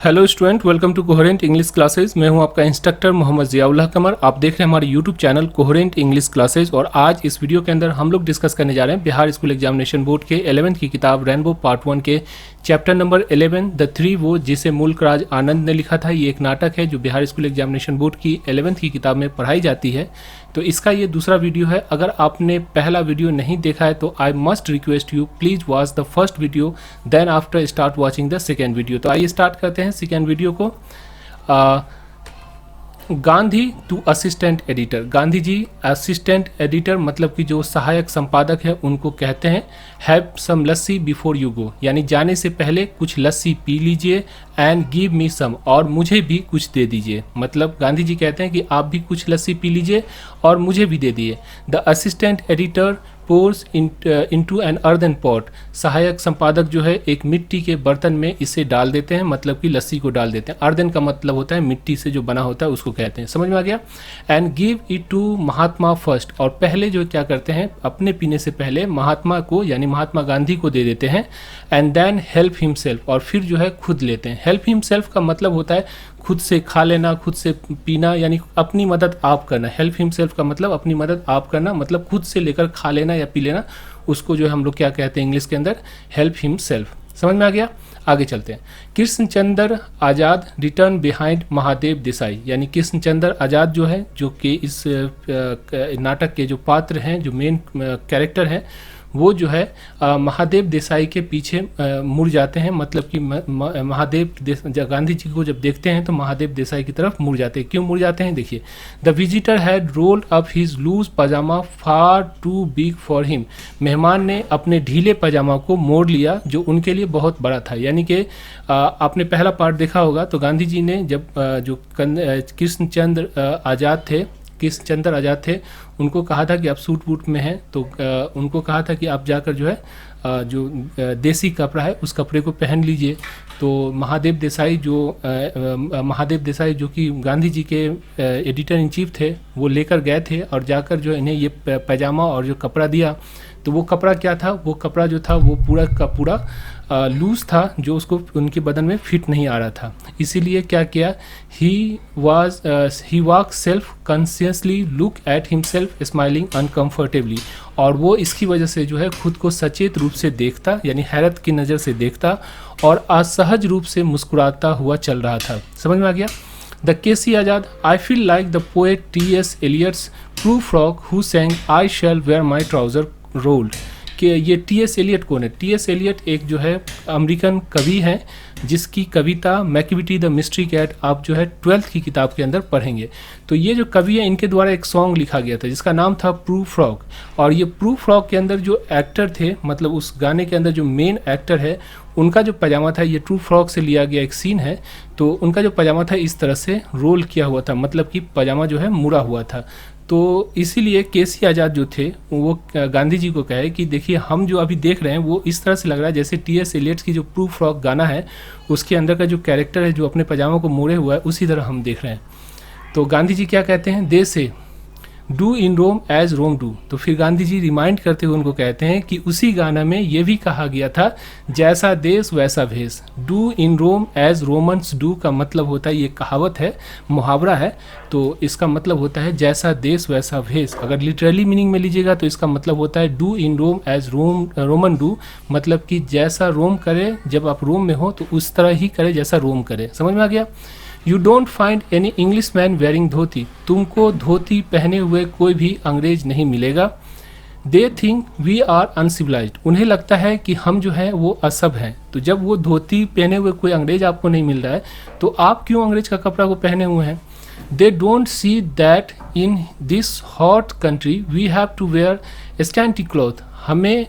Hello student, welcome to coherent English classes. मैं हूं आपका इंस्ट्रक्टर मोहम्मद ज़ियाउल्लाह कमर। आप देख रहे हैं हमारे YouTube channel coherent English classes. और आज इस वीडियो के अंदर हम लोग डिस्कस करने जा रहे हैं बिहार स्कूल एग्जामिनेशन बोर्ड के 11th की किताब रेनबो पार्ट 1 के चैप्टर नंबर 11 द थ्री वो, जिसे मुल्कराज आनंद ने लिखा था। ये एक नाटक है जो बिहार स्कूल एग्जामिनेशन बोर्ड की 11th की किताब में पढ़ाई जाती है। तो इसका ये दूसरा वीडियो है। अगर आपने पहला वीडियो नहीं देखा है तो I must request you please watch the first video, then after start watching the second video. तो आइए स्टार्ट करते हैं सेकेंड वीडियो को। Gandhi to assistant editor. Gandhi ji assistant editor मतलब कि जो सहायक संपादक है उनको कहते हैं have some lassi before you go, यानी जाने से पहले कुछ लस्सी पी लीजिए। एंड गिव मी सम, और मुझे भी कुछ दे दीजिए। मतलब गांधी जी कहते हैं कि आप भी कुछ लस्सी पी लीजिए और मुझे भी दे दिए। The assistant editor pours into an earthen pot. सहायक संपादक जो है एक मिट्टी के बर्तन में इसे डाल देते हैं, मतलब कि लस्सी को डाल देते हैं। अर्दन का मतलब होता है मिट्टी से जो बना होता है उसको कहते हैं। समझ में आ गया। And give it to Mahatma first, और पहले जो क्या करते हैं अपने पीने से पहले महात्मा को यानी महात्मा गांधी को दे देते हैं। एंड देन हेल्प हिमसेल्फ, और फिर जो है खुद लेते हैं। हेल्प हिमसेल्फ का मतलब होता है खुद से खा लेना, खुद से पीना, यानी अपनी मदद आप करना। हेल्प हिमसेल्फ का मतलब अपनी मदद आप करना, मतलब खुद से लेकर खा लेना या पी लेना, उसको जो है हम लोग क्या कहते हैं इंग्लिश के अंदर, हेल्प हिमसेल्फ। समझ में आ गया। आगे चलते हैं। कृष्णचंद्र आज़ाद रिटर्न बिहाइंड महादेव देसाई, यानी कृष्णचंद्र आज़ाद जो है, जो कि इस नाटक के जो पात्र हैं, जो मेन कैरेक्टर हैं, वो जो है महादेव देसाई के पीछे मुड़ जाते हैं। मतलब कि गांधी जी को जब देखते हैं तो महादेव देसाई की तरफ मुड़ जाते हैं। क्यों मुड़ जाते हैं देखिए। The visitor had rolled up his loose pyjama far too big for him. मेहमान ने अपने ढीले पजामा को मोड़ लिया जो उनके लिए बहुत बड़ा था। यानी कि आपने पहला पार्ट देखा होगा तो गांधी जी ने जब जो कृष्णचंद्र आज़ाद थे उनको कहा था कि आप सूट बूट में हैं, तो उनको कहा था कि आप जाकर जो है जो देसी कपड़ा है उस कपड़े को पहन लीजिए। तो महादेव देसाई जो कि गांधी जी के एडिटर इन चीफ थे, वो लेकर गए थे और जाकर जो इन्हें ये पैजामा और जो कपड़ा दिया। तो वो कपड़ा क्या था, वो कपड़ा जो था वो पूरा का पूरा लूज था, जो उसको उनके बदन में फिट नहीं आ रहा था। इसीलिए क्या किया, he walk self consciously look at himself smiling uncomfortably, और वो इसकी वजह से जो है खुद को सचेत रूप से देखता, यानी हैरत की नज़र से देखता और असहज रूप से मुस्कुराता हुआ चल रहा था। समझ में आ गया। The KC Azad. I feel like the poet T.S. Eliot's Prufrock who sang I shall wear my trouser rolled. कि ये T.S. एलियट कौन है। T.S. एलियट एक जो है अमेरिकन कवि हैं जिसकी कविता मैकबिटी द मिस्ट्री कैट आप जो है 12th की किताब के अंदर पढ़ेंगे। तो ये जो कवि है इनके द्वारा एक सॉन्ग लिखा गया था जिसका नाम था प्रू फ्रॉक। और ये प्रू फ्रॉक के अंदर जो एक्टर थे, मतलब उस गाने के अंदर जो मेन एक्टर है, उनका जो पजामा था, ये ट्रू फ्रॉक से लिया गया एक सीन है। तो उनका जो पजामा था इस तरह से रोल किया हुआ था, मतलब कि पजामा जो है मुड़ा हुआ था। तो इसीलिए केसी आज़ाद जो थे वो गांधी जी को कहे कि देखिए हम जो अभी देख रहे हैं वो इस तरह से लग रहा है जैसे T.S. एलियट्स की जो प्रू फ्रॉक गाना है उसके अंदर का जो कैरेक्टर है जो अपने पजामा को मोड़े हुआ है उसी तरह हम देख रहे हैं। तो गांधी जी क्या कहते हैं, they say do in Rome as Rome do. तो फिर गांधी जी रिमाइंड करते हुए उनको कहते हैं कि उसी गाना में ये भी कहा गया था जैसा देश वैसा भेष। Do in Rome as Romans do का मतलब होता है, ये कहावत है, मुहावरा है। तो इसका मतलब होता है जैसा देश वैसा भेष। अगर लिटरली मीनिंग में लीजिएगा तो इसका मतलब होता है do in Rome as Roman do, मतलब कि जैसा रोम करे, जब आप रोम में हो तो उस तरह ही करे जैसा रोम करे। समझ में आ गया। You don't find any English man wearing dhoti. तुमको धोती पहने हुए कोई भी अंग्रेज नहीं मिलेगा। They think we are uncivilised. उन्हें लगता है कि हम जो है वो असभ हैं। तो जब वो धोती पहने हुए कोई अंग्रेज आपको नहीं मिल रहा है तो आप क्यों अंग्रेज का कपड़ा को पहने हुए हैं। They don't see that in this hot country we have to wear scanty cloth. हमें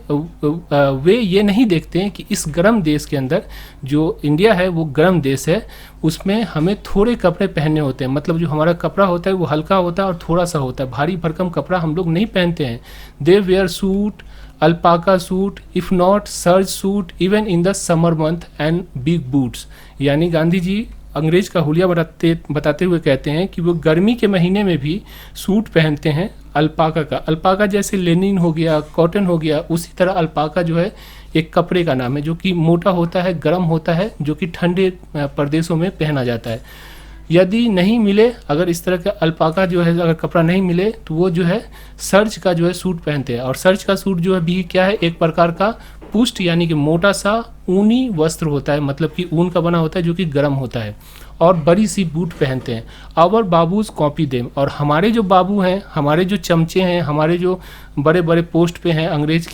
वे ये नहीं देखते हैं कि इस गर्म देश के अंदर, जो इंडिया है वो गर्म देश है, उसमें हमें थोड़े कपड़े पहनने होते हैं। मतलब जो हमारा कपड़ा होता है वो हल्का होता है और थोड़ा सा होता है, भारी भरकम कपड़ा हम लोग नहीं पहनते हैं। They wear suit, alpaca suit, if not serge suit, even in the summer month and big boots. यानी गांधी जी अंग्रेज का हुलिया बताते हुए कहते हैं कि वो गर्मी के महीने में भी सूट पहनते हैं अल्पाका का। अल्पाका जैसे लेनिन हो गया, कॉटन हो गया, उसी तरह अल्पाका जो है एक कपड़े का नाम है जो कि मोटा होता है, गर्म होता है, जो कि ठंडे प्रदेशों में पहना जाता है। यदि नहीं मिले, अगर इस तरह का अल्पाका जो है अगर कपड़ा नहीं मिले तो वो जो है सर्च का जो है सूट पहनते हैं। और सर्च का सूट जो है भी क्या है, एक प्रकार का पुष्ट यानी कि मोटा सा ऊनी वस्त्र होता है, मतलब कि ऊन का बना होता है जो कि गर्म होता है, और बड़ी सी बूट पहनते हैं। आवर बाबूज कॉपी देम, और हमारे जो बाबू हैं, हमारे जो चमचे हैं, हमारे जो बड़े बड़े पोस्ट पे हैं, अंग्रेज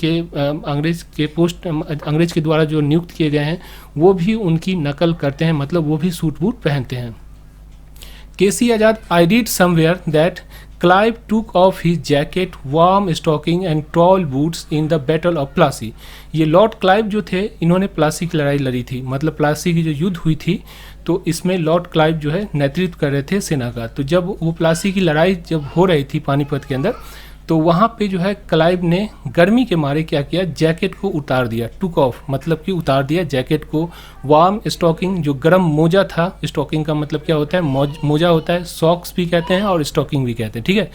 के द्वारा जो नियुक्त किए गए हैं, वो भी उनकी नकल करते हैं, मतलब वो भी सूट बूट पहनते हैं। KC Azad, I read somewhere that Clive took off his jacket, warm stocking and tall boots in the battle of Plassey. ये लॉर्ड क्लाइव जो थे, इन्होंने प्लासी की लड़ाई लड़ी थी, मतलब प्लासी की जो युद्ध हुई थी, तो इसमें लॉर्ड क्लाइव जो है नेतृत्व कर रहे थे सेना का। तो जब वो प्लासी की लड़ाई जब हो रही थी पानीपत के अंदर, तो वहाँ पे जो है क्लाइव ने गर्मी के मारे क्या किया, जैकेट को उतार दिया। टुक ऑफ मतलब कि उतार दिया जैकेट को। वार्म स्टॉकिंग, जो गर्म मोजा था, स्टॉकिंग का मतलब क्या होता है, मोजा होता है, सॉक्स भी कहते हैं और स्टॉकिंग भी कहते हैं, ठीक है।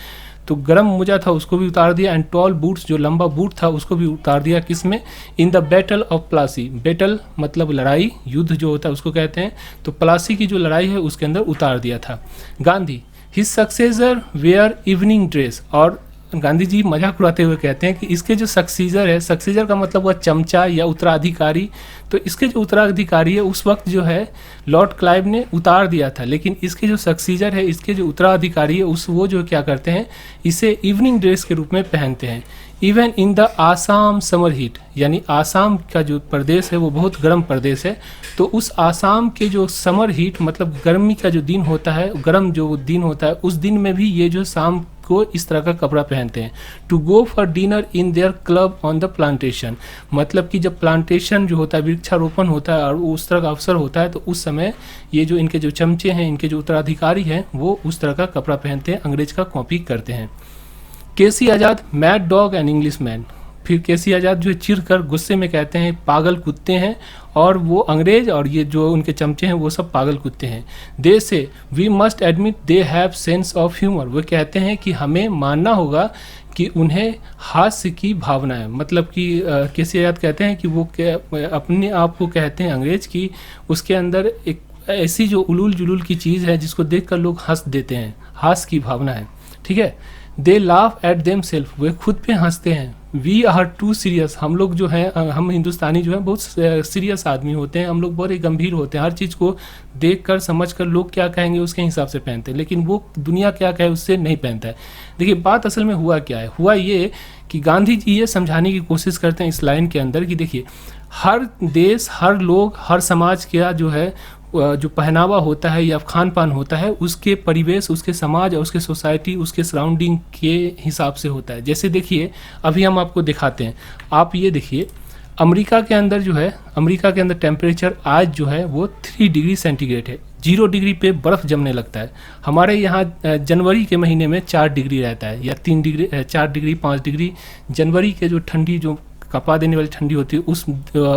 तो गर्म मोजा था उसको भी उतार दिया, एंड टॉल बूट्स, जो लंबा बूट था उसको भी उतार दिया। किसमें, इन the battle of Plassey. Battle मतलब लड़ाई, युद्ध जो होता है उसको कहते हैं, तो प्लासी की जो लड़ाई है उसके अंदर उतार दिया था। Gandhi, his successor wear evening dress, और गांधी जी मजाक उड़ाते हुए कहते हैं कि इसके जो सक्सीजर है, सक्सीजर का मतलब वह चमचा या उत्तराधिकारी, तो इसके जो उत्तराधिकारी है उस वक्त जो है लॉर्ड क्लाइव ने उतार दिया था, लेकिन इसके जो सक्सीजर है, इसके जो उत्तराधिकारी है, वो जो क्या करते हैं, इसे इवनिंग ड्रेस के रूप में पहनते हैं। Even in the Assam summer heat, यानी आसाम का जो प्रदेश है वो बहुत गर्म प्रदेश है, तो उस आसाम के जो समर हीट मतलब गर्मी का जो दिन होता है, गर्म जो दिन होता है, उस दिन में भी ये जो शाम को इस तरह का कपड़ा पहनते हैं। To go for dinner in their club on the plantation, मतलब कि जब प्लांटेशन जो होता है, वृक्षारोपण होता है और उस तरह का अवसर होता है, तो उस समय ये जो इनके जो चमचे हैं, इनके जो उत्तराधिकारी हैं, वो उस तरह का कपड़ा पहनते हैं, अंग्रेज का कॉपी करते हैं। KC Azad, mad dog and English man. फिर केसी आजाद जो चिढ़ कर गुस्से में कहते हैं पागल कुत्ते हैं, और वो अंग्रेज और ये जो उनके चमचे हैं वो सब पागल कुत्ते हैं। They say we must admit they have sense of humour, वो कहते हैं कि हमें मानना होगा कि उन्हें हास्य की भावना है। मतलब कि केसी आजाद कहते हैं कि वो अपने आप को कहते हैं अंग्रेज की, उसके अंदर एक ऐसी जो उलूल जुलूल की चीज़ है जिसको देखकर लोग हंस देते हैं, हास्य की भावना है, ठीक है। They laugh at them self, वे खुद पे हंसते हैं। वी आर टू सीरियस, हम लोग जो हैं, हम हिंदुस्तानी जो है बहुत सीरियस आदमी होते हैं, हम लोग बहुत ही गंभीर होते हैं, हर चीज़ को देख कर समझ कर लोग क्या कहेंगे उसके हिसाब से पहनते हैं, लेकिन वो दुनिया क्या कहे उससे नहीं पहनता है। देखिए बात असल में हुआ क्या है, हुआ ये कि गांधी जी ये समझाने की कोशिश करते हैं इस लाइन के अंदर कि देखिए हर देश, हर लोग, हर समाज का जो है जो पहनावा होता है या खान पान होता है, उसके परिवेश, उसके समाज और उसके सोसाइटी, उसके सराउंडिंग के हिसाब से होता है। जैसे देखिए अभी हम आपको दिखाते हैं, आप ये देखिए अमेरिका के अंदर जो है, अमेरिका के अंदर टेम्परेचर आज जो है वो 3 डिग्री सेंटीग्रेड है, 0 डिग्री पे बर्फ़ जमने लगता है। हमारे यहाँ जनवरी के महीने में 4 डिग्री रहता है, या 3 डिग्री, 4 डिग्री 5 डिग्री जनवरी के जो ठंडी, जो कपा देने वाली ठंडी होती है,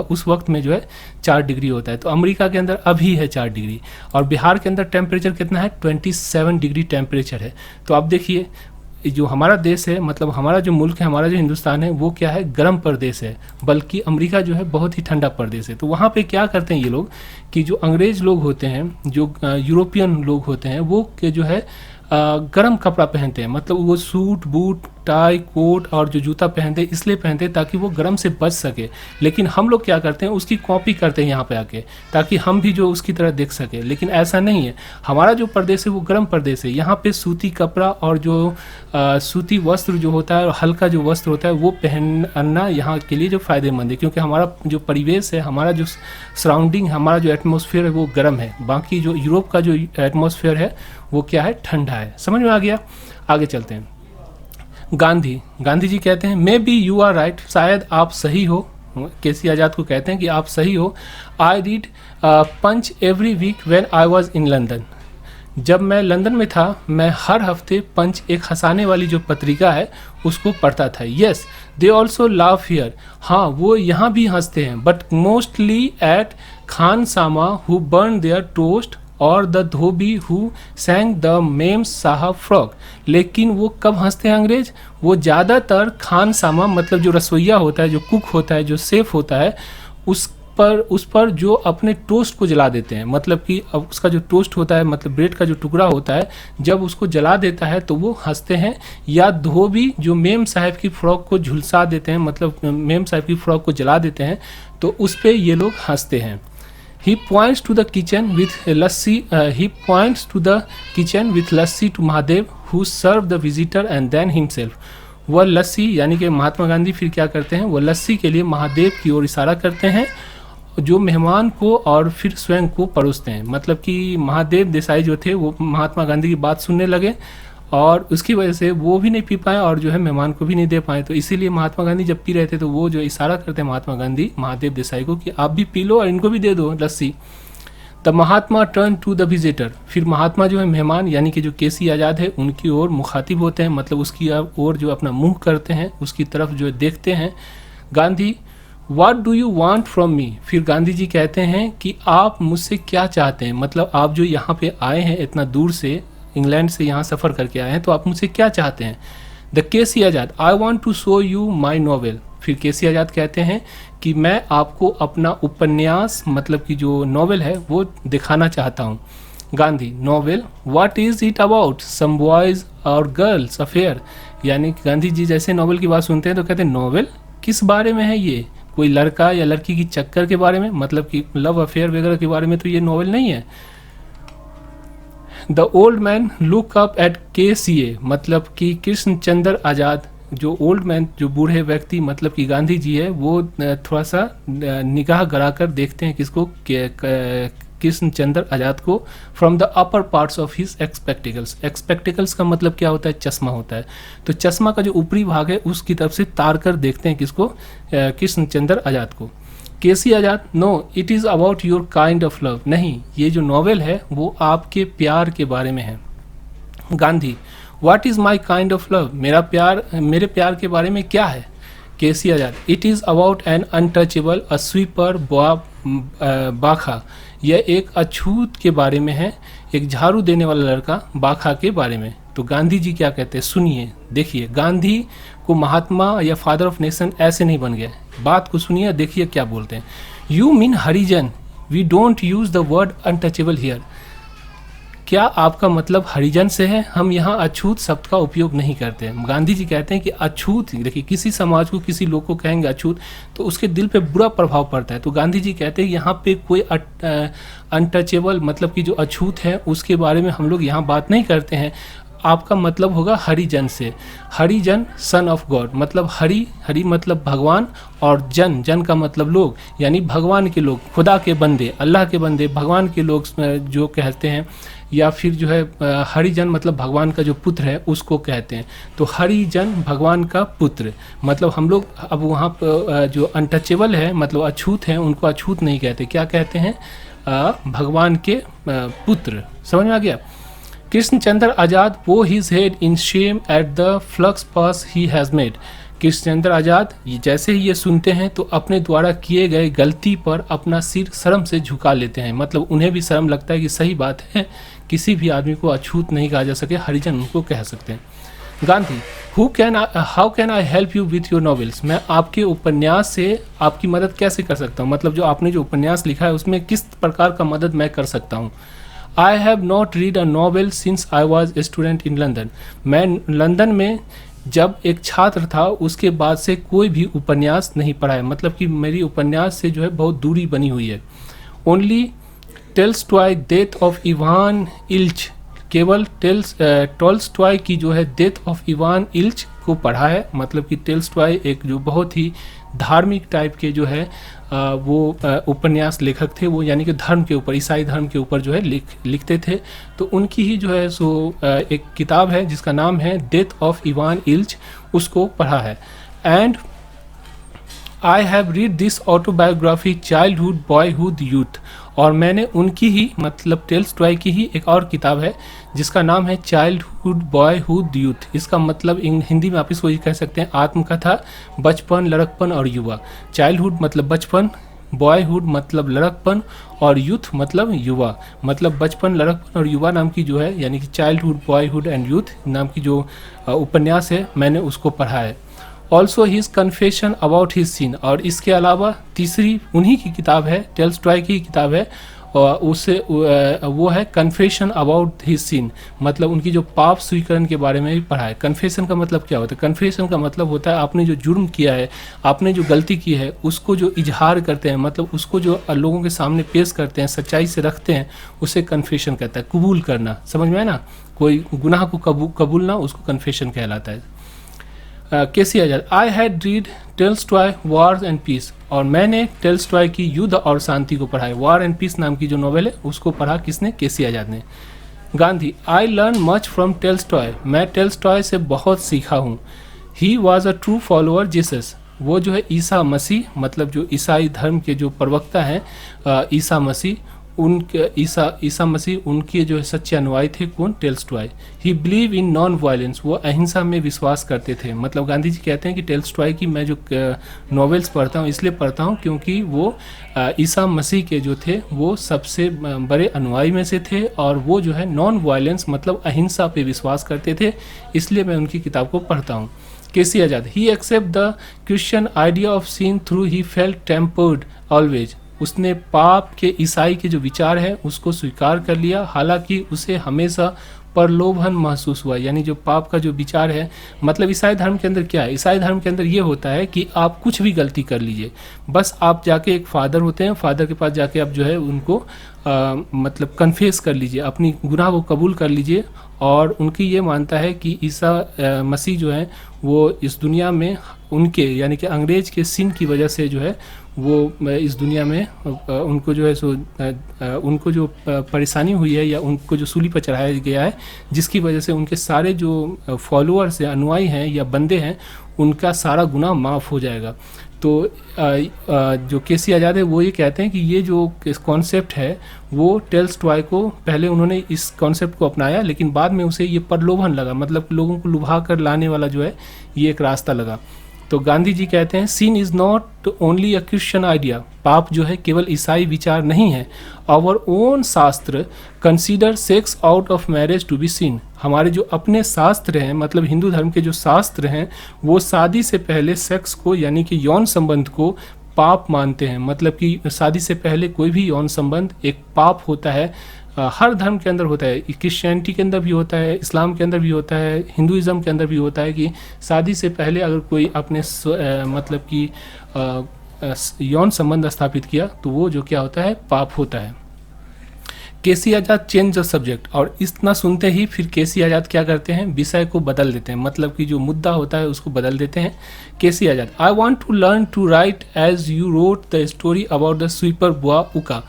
उस वक्त में जो है 4 डिग्री होता है। तो अमेरिका के अंदर अभी है 4 डिग्री, और बिहार के अंदर टेम्परेचर कितना है, 27 डिग्री टेम्परेचर है। तो आप देखिए जो हमारा देश है, मतलब हमारा जो मुल्क है, हमारा जो हिंदुस्तान है, वो क्या है, गर्म प्रदेश है, बल्कि अमेरिका जो है बहुत ही ठंडा प्रदेश है। तो वहाँ पे क्या करते हैं ये लोग कि जो अंग्रेज लोग होते हैं, जो यूरोपियन लोग होते हैं, वो के जो है गर्म कपड़ा पहनते हैं, मतलब वो सूट बूट टाई कोट और जो जूता पहनते हैं इसलिए पहनते हैं ताकि वो गर्म से बच सके। लेकिन हम लोग क्या करते हैं, उसकी कॉपी करते हैं यहाँ पे आके, ताकि हम भी जो उसकी तरह देख सके। लेकिन ऐसा नहीं है, हमारा जो प्रदेश है वो गर्म प्रदेश है, यहाँ पे सूती कपड़ा और जो सूती वस्त्र जो होता है और हल्का जो वस्त्र होता है वो पहनना यहाँ के लिए जो फ़ायदेमंद है, क्योंकि हमारा जो परिवेश है, हमारा जो सराउंडिंग, हमारा जो एटमॉस्फेयर है वो गर्म है। बाकी जो यूरोप का जो एटमॉस्फेयर है वो क्या है, ठंडा है। समझ में आ गया, आगे चलते हैं। गांधी जी कहते हैं maybe you are right, शायद आप सही हो। केसी आज़ाद को कहते हैं कि आप सही हो। I read Punch every week when I was in London, जब मैं लंदन में था मैं हर हफ्ते पंच, एक हंसाने वाली जो पत्रिका है, उसको पढ़ता था। Yes they also laugh here, हाँ वो यहाँ भी हंसते हैं, but mostly eight Khan Sama who burn there toast और the Dhobi who sang the ma'am साहब फ्रॉग। लेकिन वो कब हंसते हैं अंग्रेज? वो ज़्यादातर खान सामा मतलब जो रसोइया होता है, जो कुक होता है, जो सेफ होता है, उस पर जो अपने टोस्ट को जला देते हैं। मतलब कि अब उसका जो टोस्ट होता है, मतलब ब्रेड का जो टुकड़ा होता है, जब उसको जला देता है तो वो हंसते हैं। या धोबी जो मेम साहब की फ्रॉक को झुलसा देते हैं, मतलब मेम साहब की फ्रॉक को जला देते हैं, तो उस पर ये लोग हंसते हैं। He points to the kitchen with lassi. He points to the kitchen with lassi to Mahadev, who served the visitor and then himself. वह लस्सी यानी कि महात्मा गांधी फिर क्या करते हैं, वह लस्सी के लिए महादेव की ओर इशारा करते हैं, जो मेहमान को और फिर स्वयं को परोसते हैं। मतलब कि महादेव देसाई जो थे वो महात्मा गांधी की बात सुनने लगे और उसकी वजह से वो भी नहीं पी पाए और जो है मेहमान को भी नहीं दे पाए। तो इसीलिए महात्मा गांधी जब पी रहे थे तो वो जो इशारा करते हैं महात्मा गांधी महादेव देसाई को कि आप भी पी लो और इनको भी दे दो लस्सी। The Mahatma turn to the visitor. फिर महात्मा जो है मेहमान यानी कि जो केसी आज़ाद है उनकी ओर मुखातिब होते हैं, मतलब उसकी ओर जो अपना मुंह करते हैं, उसकी तरफ जो देखते हैं। Gandhi What do you want from me? फिर गांधी जी कहते हैं कि आप मुझसे क्या चाहते हैं, मतलब आप जो यहाँ पे आए हैं इतना दूर से, इंग्लैंड से यहाँ सफ़र करके आए हैं, तो आप मुझसे क्या चाहते हैं। The KC Azad I want to show you my novel. फिर केसी आज़ाद कहते हैं कि मैं आपको अपना उपन्यास मतलब कि जो नॉवेल है वो दिखाना चाहता हूँ। Gandhi novel what is it about, some boys और गर्ल्स अफेयर। यानी गांधी जी जैसे नॉवेल की बात सुनते हैं तो कहते हैं नॉवेल किस बारे में है, ये कोई लड़का या लड़की की चक्कर के बारे में, मतलब कि लव अफेयर वगैरह के बारे में तो ये नॉवेल नहीं है। The old man look up at KCA, मतलब कि कृष्ण चंद्र आज़ाद, जो ओल्ड मैन जो बूढ़े व्यक्ति मतलब कि गांधी जी है, वो थोड़ा सा निगाह गड़ाकर देखते हैं किसको, कृष्ण चंद्र आज़ाद को, from the upper parts of his spectacles. Spectacles का मतलब क्या होता है, चश्मा होता है। तो चश्मा का जो ऊपरी भाग है उसकी तरफ से तार कर देखते हैं किसको, कृष्ण चंद्र आज़ाद को। KC Azad no it is about your kind of love, नहीं ये जो नॉवेल है वो आपके प्यार के बारे में है। Gandhi what is my kind of love, मेरे प्यार के बारे में क्या है। KC Azad it is about an untouchable a sweeper Bakha, यह एक अछूत के बारे में है, एक झाड़ू देने वाला लड़का बाखा के बारे में। तो गांधी जी क्या कहते हैं, सुनिए देखिए, गांधी को महात्मा या फादर ऑफ नेशन ऐसे नहीं बन गया, बात को सुनिए देखिए क्या बोलते हैं। You mean Harijan, we don't use the word untouchable here, क्या आपका मतलब हरिजन से है, हम यहाँ अछूत शब्द का उपयोग नहीं करते हैं। गांधी जी कहते हैं कि अछूत, देखिए किसी समाज को किसी लोग को कहेंगे अछूत तो उसके दिल पे बुरा प्रभाव पड़ता है। तो गांधी जी कहते हैं यहाँ पे कोई अनटचेबल मतलब कि जो अछूत है उसके बारे में हम लोग यहाँ बात नहीं करते हैं, आपका मतलब होगा हरिजन से। हरिजन सन ऑफ गॉड, मतलब हरि मतलब भगवान और जन का मतलब लोग, यानी भगवान के लोग, खुदा के बंदे, अल्लाह के बंदे, भगवान के लोग जो कहते हैं, या फिर जो है हरिजन मतलब भगवान का जो पुत्र है उसको कहते हैं। तो हरिजन भगवान का पुत्र, मतलब हम लोग अब वहाँ पर जो अनटचेबल है मतलब अछूत हैं उनको अछूत नहीं कहते, क्या कहते हैं, भगवान के पुत्र। समझ में आ गया। कृष्णचंद्र आज़ाद वो his head in shame at the faux pas he has made. Krishnachandra Azad जैसे ही ये सुनते हैं तो अपने द्वारा किए गए गलती पर अपना सिर शर्म से झुका लेते हैं, मतलब उन्हें भी शर्म लगता है कि सही बात है, किसी भी आदमी को अछूत नहीं कहा जा सके, हरिजन उनको कह सकते हैं। Gandhi how can I help you with your novels, मैं आपके उपन्यास से आपकी मदद कैसे कर सकता हूँ, मतलब जो आपने जो उपन्यास लिखा है उसमें किस प्रकार का मदद मैं कर सकता हूँ। I have not read a novel since I was a student in London, मैं लंदन में जब एक छात्र था उसके बाद से कोई भी उपन्यास नहीं पढ़ा है, मतलब कि मेरी उपन्यास से जो है बहुत दूरी बनी हुई है। Only Tolstoy death of Ivan Ilyich, केवल टॉल्स्टॉय की जो है डेथ ऑफ इवान इल्च को पढ़ा है, मतलब कि टॉल्स्टॉय एक जो बहुत ही धार्मिक टाइप के जो है वो उपन्यास लेखक थे, वो यानी कि धर्म के ऊपर, ईसाई धर्म के ऊपर जो है लिखते थे। तो उनकी ही जो है सो एक किताब है जिसका नाम है डेथ ऑफ इवान इल्च, उसको पढ़ा है। And I have read this autobiography childhood boyhood youth, और मैंने उनकी ही मतलब टॉल्स्टॉय की ही एक और किताब है जिसका नाम है चाइल्डहुड बॉयहुड यूथ। इसका मतलब हिंदी में आप इसको ये कह सकते हैं आत्मकथा, बचपन, लड़कपन और युवा। चाइल्डहुड मतलब बचपन, बॉयहुड मतलब लड़कपन, और यूथ मतलब युवा, मतलब बचपन, लड़कपन और युवा नाम की जो है यानी कि चाइल्डहुड, बॉयहुड एंड यूथ नाम की जो उपन्यास है मैंने उसको पढ़ा है। Also his confession about his sin, और इसके अलावा तीसरी उन्हीं की किताब है, टॉल्स्टॉय की किताब है, और उससे वो है कन्फेशन अबाउट हिज सीन, मतलब उनकी जो पाप स्वीकरण के बारे में भी पढ़ा है। कन्फेशन का मतलब क्या होता है? कन्फेशन का मतलब होता है आपने जो जुर्म किया है, आपने जो गलती की है, उसको जो इजहार करते हैं, मतलब उसको जो लोगों के सामने पेश करते हैं, सच्चाई से रखते हैं, उसे कन्फेशन कहता है। कबूल करना, समझ में आया ना? कोई गुनाह को कबूलना, उसको कन्फेशन कहलाता है। KC Azad, I had read Tolstoy War and Peace, और मैंने टॉल्स्टॉय की युद्ध और शांति को पढ़ा है। वॉर एंड पीस नाम की जो नॉवेल है उसको पढ़ा किसने? केसी आजाद ने। Gandhi, I learn much from Tolstoy, मैं टॉल्स्टॉय से बहुत सीखा हूँ। He was a true follower Jesus, वो जो है ईसा मसीह, मतलब जो ईसाई धर्म के जो प्रवक्ता हैं ईसा मसीह, उनके ईसा मसीह उनके जो है सच्चे अनुयायी थे। कौन? Tolstoy. He believe in non violence, वो अहिंसा में विश्वास करते थे। मतलब गांधी जी कहते हैं कि टॉल्स्टॉय की मैं जो नॉवेल्स पढ़ता हूँ इसलिए पढ़ता हूँ क्योंकि वो ईसा मसीह के जो थे वो सबसे बड़े अनुयायी में से थे, और वो जो है नॉन वायलेंस मतलब अहिंसा पे विश्वास करते थे, इसलिए मैं उनकी किताब को पढ़ता हूँ। KC Azad, he accept the Christian idea of sin through he felt tempered always, उसने पाप के ईसाई के जो विचार है उसको स्वीकार कर लिया, हालांकि उसे हमेशा प्रलोभन महसूस हुआ। यानी जो पाप का जो विचार है, मतलब ईसाई धर्म के अंदर क्या है? ईसाई धर्म के अंदर ये होता है कि आप कुछ भी गलती कर लीजिए, बस आप जाके एक फादर होते हैं, फादर के पास जाके आप जो है उनको मतलब कन्फेस कर लीजिए, अपनी गुनाह को कबूल कर लीजिए। और उनकी ये मानता है कि ईसा मसीह जो है वो इस दुनिया में उनके यानी कि अंग्रेज के सिन की वजह से जो है वो इस दुनिया में उनको जो है सो उनको जो परेशानी हुई है या उनको जो सूली पर चढ़ाया गया है, जिसकी वजह से उनके सारे जो फॉलोअर्स हैं, अनुयायी हैं या बंदे हैं, उनका सारा गुनाह माफ़ हो जाएगा। तो जो केसी आजाद है वो ये कहते हैं कि ये जो कॉन्सेप्ट है वो टॉल्स्टॉय को पहले उन्होंने इस कॉन्सेप्ट को अपनाया, लेकिन बाद में उसे ये प्रलोभन लगा, मतलब लोगों को लुभा कर लाने वाला जो है ये एक रास्ता लगा। तो गांधी जी कहते हैं sin is not only a Christian idea, पाप जो है केवल ईसाई विचार नहीं है। Our own shastra consider sex out of marriage to be sin, हमारे जो अपने शास्त्र हैं, मतलब हिंदू धर्म के जो शास्त्र हैं, वो शादी से पहले सेक्स को यानी कि यौन संबंध को पाप मानते हैं। मतलब कि शादी से पहले कोई भी यौन संबंध एक पाप होता है। हर धर्म के अंदर होता है, क्रिश्चियनिटी के अंदर भी होता है, इस्लाम के अंदर भी होता है, हिंदुइज्म के अंदर भी होता है कि शादी से पहले अगर कोई अपने मतलब कि यौन संबंध स्थापित किया तो वो जो क्या होता है? पाप होता है। KC Azad change the subject, और इतना सुनते ही फिर केसी आजाद क्या करते हैं? विषय को बदल देते हैं, मतलब कि जो मुद्दा होता है उसको बदल देते हैं। KC Azad, I want to learn to write as you wrote the story about the sweeper बुआ उका,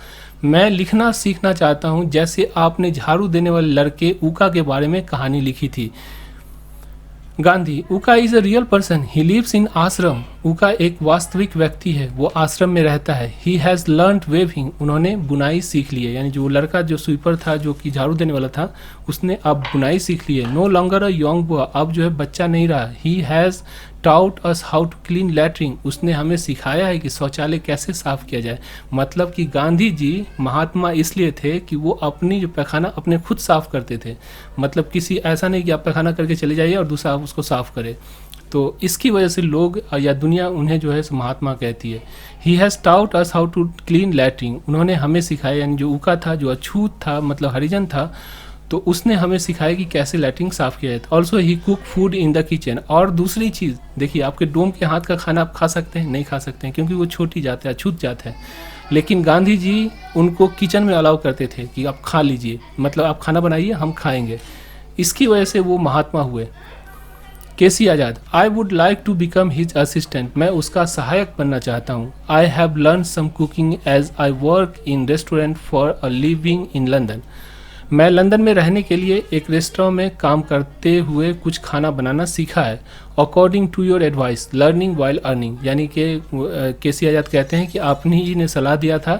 मैं लिखना सीखना चाहता हूँ जैसे आपने झाड़ू देने वाले लड़के उका के बारे में कहानी लिखी थी। Gandhi, Uka is a real person, he lives in ashram, Uka एक वास्तविक व्यक्ति है, वो आश्रम में रहता है। ही हैज़ लर्नड वेविंग, उन्होंने बुनाई सीख ली है, यानी जो लड़का जो स्वीपर था जो कि झाड़ू देने वाला था उसने अब बुनाई सीख ली है। No longer a young boy, अब जो है बच्चा नहीं रहा। He has taught us how to clean latrine, उसने हमें सिखाया है कि शौचालय कैसे साफ किया जाए। मतलब कि गांधी जी महात्मा इसलिए थे कि वो अपनी जो पैखाना अपने खुद साफ करते थे, मतलब किसी ऐसा नहीं कि आप पैखाना करके चले जाइए और दूसरा आप उसको साफ करे। तो इसकी वजह से लोग या दुनिया उन्हें जो है महात्मा कहती है। He has taught us how to clean latrine, उन्होंने हमें सिखाया, यानी जो उका था जो अछूत था मतलब हरिजन था, तो उसने हमें सिखाया कि कैसे लैट्रिन साफ किया जाए। Also he cook food in the kitchen, और दूसरी चीज़ देखिए, आपके डोम के हाथ का खाना आप खा सकते हैं? नहीं खा सकते हैं, क्योंकि वो छोटी जात है, अछूत जात है। लेकिन गांधी जी उनको किचन में अलाउ करते थे कि आप खा लीजिए, मतलब आप खाना बनाइए हम खाएंगे। इसकी वजह से वो महात्मा हुए। KC Azad, I would like to become his assistant, मैं उसका सहायक बनना चाहता हूँ। I have learn some cooking as I work in restaurant for a living in London, मैं लंदन में रहने के लिए एक रेस्टोरेंट में काम करते हुए कुछ खाना बनाना सीखा है। According to your advice learning while earning, यानी कि केसी आजाद कहते हैं कि आपने ही ने सलाह दिया था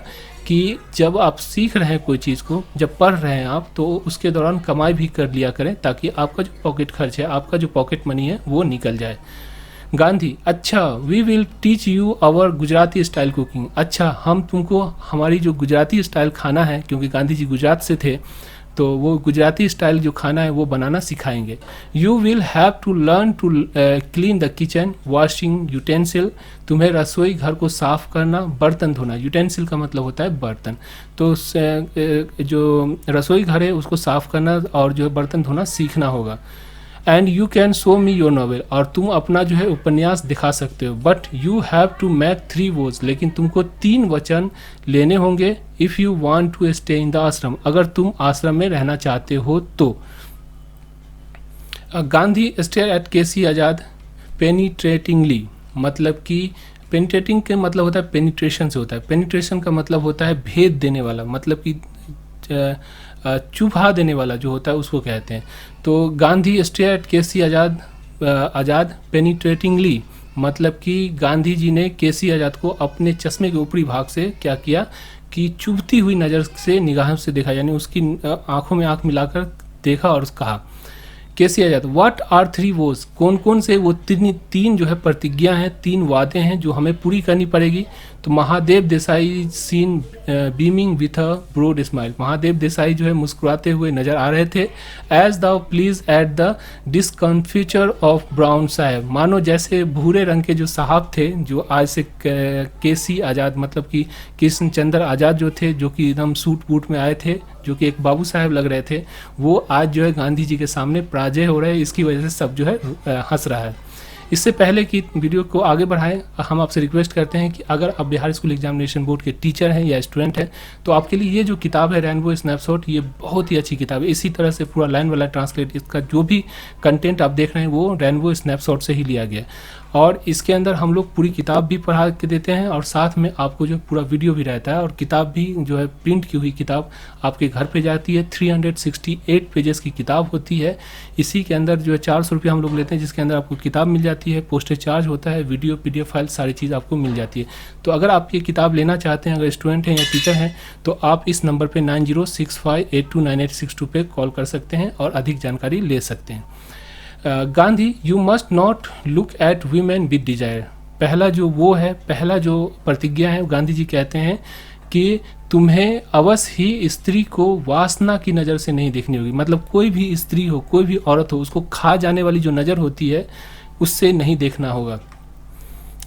कि जब आप सीख रहे हैं कोई चीज़ को, जब पढ़ रहे हैं आप, तो उसके दौरान कमाई भी कर लिया करें ताकि आपका जो पॉकेट खर्च है, आपका जो पॉकेट मनी है वो निकल जाए। गांधी, अच्छा we will teach you our Gujarati style cooking, अच्छा हम तुमको हमारी जो गुजराती स्टाइल खाना है, क्योंकि गांधी जी गुजरात से थे तो वो गुजराती स्टाइल जो खाना है वो बनाना सिखाएंगे। You will have to learn to clean the kitchen, washing utensil, तुम्हें रसोई घर को साफ करना, बर्तन धोना, यूटेंसिल का मतलब होता है बर्तन, तो जो रसोई घर है उसको साफ करना और जो है बर्तन धोना सीखना होगा। And you can show me your novel, और तुम अपना जो है उपन्यास दिखा सकते हो, but you have to make 3 vows, लेकिन तुमको 3 वचन लेने होंगे। If you want to stay in the ashram, अगर तुम आश्रम में रहना चाहते हो तो। Gandhi stare at KC Azad penetratingly, मतलब कि पेनिट्रेटिंग के मतलब होता है पेनिट्रेशन से होता है, पेनिट्रेशन का मतलब होता है भेद देने वाला, मतलब कि चुभा देने वाला जो होता है उसको कहते हैं। तो Gandhi stare at KC Azad penetratingly, मतलब कि गांधी जी ने केसी आज़ाद को अपने चश्मे के ऊपरी भाग से क्या किया कि चुभती हुई नज़र से निगाहों से देखा, यानी उसकी आंखों में आंख मिलाकर देखा और कहा। केसी आज़ाद, व्हाट आर 3 वोज, कौन कौन से वो तीन जो है प्रतिज्ञा हैं, 3 वादे हैं जो हमें पूरी करनी पड़ेगी। तो Mahadev Desai seen beaming with a broad smile, Mahadev Desai जो है मुस्कुराते हुए नजर आ रहे थे। As the please at the discomfiture of brown sahib, मानो जैसे भूरे रंग के जो साहब थे, जो आज से केसी आज़ाद मतलब कि कृष्ण चंद्र आज़ाद जो थे, जो कि एकदम सूट बूट में आए थे, जो कि एक बाबू साहब लग रहे थे, वो आज जो है गांधी जी के सामने पराजय हो रहे हैं, इसकी वजह से सब जो है हंस रहा है। इससे पहले कि वीडियो को आगे बढ़ाएं, हम आपसे रिक्वेस्ट करते हैं कि अगर आप बिहार स्कूल एग्जामिनेशन बोर्ड के टीचर हैं या स्टूडेंट हैं तो आपके लिए ये जो किताब है रेनबो स्नैपशॉट, ये बहुत ही अच्छी किताब है। इसी तरह से पूरा लाइन वाला ट्रांसलेट, इसका जो भी कंटेंट आप देख रहे हैं वो रेनबो स्नैपशॉट से ही लिया गया है, और इसके अंदर हम लोग पूरी किताब भी पढ़ा के देते हैं और साथ में आपको जो पूरा वीडियो भी रहता है, और किताब भी जो है प्रिंट की हुई किताब आपके घर पे जाती है। 368 पेजेस की किताब होती है। इसी के अंदर जो है 400 रुपये हम लोग लेते हैं, जिसके अंदर आपको किताब मिल जाती है, पोस्टेज चार्ज होता है, वीडियो PDF फाइल सारी चीज़ आपको मिल जाती है। तो अगर आप ये किताब लेना चाहते हैं, अगर स्टूडेंट हैं या टीचर हैं, तो आप इस नंबर पर 9065829862 पे कॉल कर सकते हैं और अधिक जानकारी ले सकते हैं। Gandhi, you must not look at women with desire, पहला जो प्रतिज्ञा है, गांधी जी कहते हैं कि तुम्हें अवश्य ही स्त्री को वासना की नज़र से नहीं देखनी होगी, मतलब कोई भी स्त्री हो, कोई भी औरत हो, उसको खा जाने वाली जो नज़र होती है उससे नहीं देखना होगा।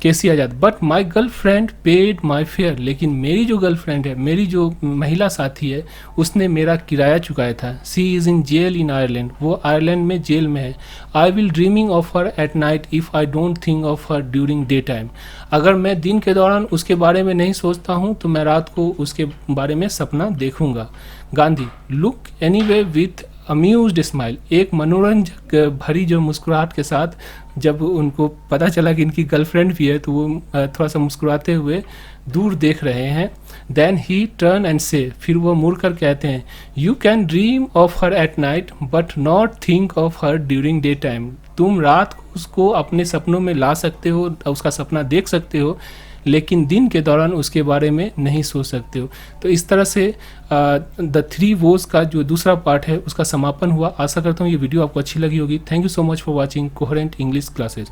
KC Azad, but my girlfriend paid my fare, लेकिन मेरी जो गर्लफ्रेंड है, मेरी जो महिला साथी है, उसने मेरा किराया चुकाया था। She is in jail in Ireland, वो आयरलैंड में जेल में है। I will dreaming of her at night if I don't think of her during day time, अगर मैं दिन के दौरान उसके बारे में नहीं सोचता हूँ तो मैं रात को उसके बारे में सपना देखूंगा। Gandhi, look any way with amused smile, एक मनोरंजक भरी जो मुस्कुराहट के साथ, जब उनको पता चला कि इनकी गर्लफ्रेंड भी है तो वो थोड़ा सा मुस्कुराते हुए दूर देख रहे हैं। देन ही टर्न एंड से, फिर वो मुड़कर कहते हैं, you can dream of her at night but not think of her during day time, तुम रात को उसको अपने सपनों में ला सकते हो, उसका सपना देख सकते हो, लेकिन दिन के दौरान उसके बारे में नहीं सोच सकते हो। तो इस तरह से द 3 वोज का जो दूसरा पार्ट है उसका समापन हुआ। आशा करता हूँ ये वीडियो आपको अच्छी लगी होगी। Thank you so much for watching coherent English classes.